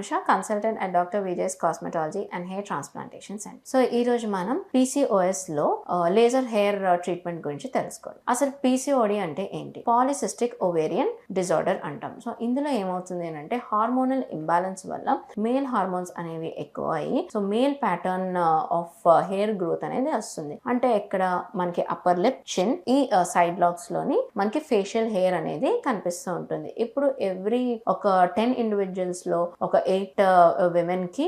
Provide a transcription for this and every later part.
Anusha, consultant at Dr. Vijay's Cosmetology and Hair Transplantation Center. So ఈ రోజు మనం PCOS లో లేజర్ హెయిర్ ట్రీట్మెంట్ గురించి తెలుసుకోవాలి. అసలు PCOD అంటే ఏంటి? పాలిసిస్టిక్ ఓవేరియన్ డిజార్డర్ అంటాం. సో ఇందులో ఏమవుతుంది అంటే హార్మోనల్ ఇంబ్యాలెన్స్ వల్ల మేల్ హార్మోన్స్ అనేవి ఎక్కువ అయ్యి so male pattern of hair growth అనేది వస్తుంది. అంటే ఇక్కడ మనకి అప్పర్ లిప్, చిన్, ఈ సైడ్ లాక్స్ లోని మనకి ఫేషియల్ హెయిర్ అనేది కనిపిస్తూ ఉంటుంది. ఇప్పుడు ఎవ్రీ ఒక 10 ఇండివిజువల్స్ లో ఒక 8 విమెన్ కి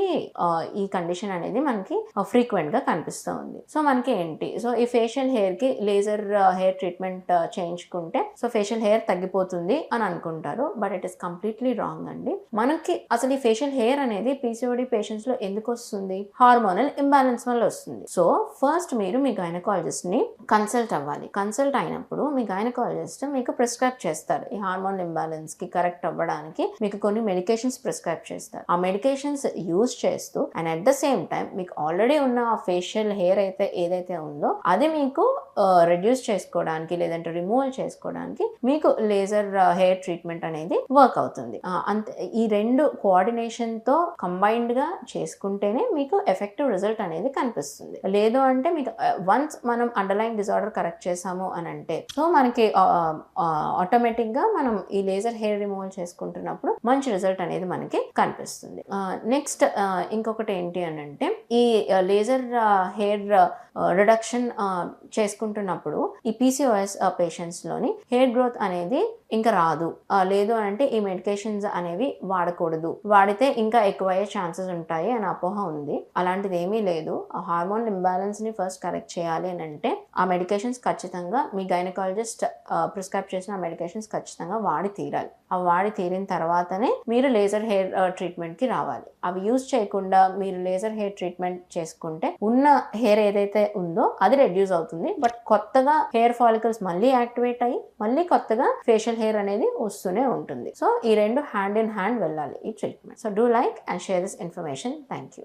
ఈ కండిషన్ అనేది మనకి ఫ్రీక్వెంట్ గా కనిపిస్తూ ఉంది. సో మనకి ఏంటి, సో ఈ ఫేషియల్ హెయిర్ కి లేజర్ హెయిర్ ట్రీట్మెంట్ చేయించుకుంటే సో ఫేషియల్ హెయిర్ తగ్గిపోతుంది అని అనుకుంటారు. But it is completely wrong అండి. మనకి అసలు ఈ ఫేషియల్ హెయిర్ అనేది PCOD పేషెంట్స్ లో ఎందుకు వస్తుంది? హార్మోనల్ ఇంబ్యాలెన్స్ వల్ల వస్తుంది. సో ఫస్ట్ మీరు మీ గైనకాలజిస్ట్ ని కన్సల్ట్ అవ్వాలి. కన్సల్ట్ అయినప్పుడు మీ గైనకాలజిస్ట్ మీకు ప్రిస్క్రైబ్ చేస్తారు. ఈ హార్మోనల్ ఇంబ్యాలెన్స్ కి కరెక్ట్ అవ్వడానికి మీకు కొన్ని మెడికేషన్స్ ప్రిస్క్రైబ్ చేస్తారు. ఆ మెడికేషన్స్ యూజ్ చేస్తూ and at the same time మీకు ఆల్రెడీ ఉన్న ఫేషియల్ హెయిర్ అయితే ఏదైతే ఉందో అది మీకు రెడ్యూస్ చేసుకోవడానికి లేదంటే రిమూవల్ చేసుకోవడానికి మీకు లేజర్ హెయిర్ ట్రీట్మెంట్ అనేది వర్క్ అవుతుంది. అంతే, ఈ రెండు కోఆర్డినేషన్ తో కంబైన్డ్ గా చేసుకుంటేనే మీకు ఎఫెక్టివ్ రిజల్ట్ అనేది కనిపిస్తుంది. లేదు అంటే మీకు వన్స్ మనం అండర్లైన్ డిజార్డర్ కరెక్ట్ చేసాము అని అంటే సో మనకి ఆటోమేటిక్ గా మనం ఈ లేజర్ హెయిర్ రిమూవల్ చేసుకుంటున్నప్పుడు మంచి రిజల్ట్ అనేది మనకి కనిపిస్తుంది. నెక్స్ట్ ఇంకొకటి ఏంటి అని అంటే ఈ లేజర్ హెయిర్ రిడక్షన్ చేసుకుంటున్నప్పుడు ఈ PCOS పేషెంట్స్ లోని హెయిర్ గ్రోత్ అనేది ఇంకా రాదు. లేదు అంటే ఈ మెడికేషన్స్ అనేవి వాడకూడదు, వాడితే ఇంకా ఎక్కువయ్యే ఛాన్సెస్ ఉంటాయి అని అపోహ ఉంది. అలాంటిది ఏమీ లేదు. హార్మోన్ ఇంబ్యాలెన్స్ ని ఫస్ట్ కరెక్ట్ చేయాలి అని అంటే ఆ మెడికేషన్స్ ఖచ్చితంగా మీ గైనకాలజిస్ట్ ప్రిస్క్రైబ్ చేసిన మెడికేషన్స్ ఖచ్చితంగా వాడి తీరాలి. అవి వాడి తీరిన తర్వాతనే మీరు లేజర్ హెయిర్ ట్రీట్మెంట్ కి రావాలి. అవి యూజ్ చేయకుండా మీరు లేజర్ హెయిర్ ట్రీట్మెంట్ చేసుకుంటే ఉన్న హెయిర్ ఏదైతే ఉందో అది రెడ్యూస్ అవుతుంది. బట్ కొత్తగా హెయిర్ ఫాలికల్స్ మళ్ళీ యాక్టివేట్ అయ్యి మళ్ళీ కొత్తగా ఫేషియల్ హెయిర్ అనేది వస్తూనే ఉంటుంది. సో ఈ రెండు హ్యాండ్ ఇన్ హ్యాండ్ వెళ్ళాలి ఈ treatment. So do like and share this information. Thank you.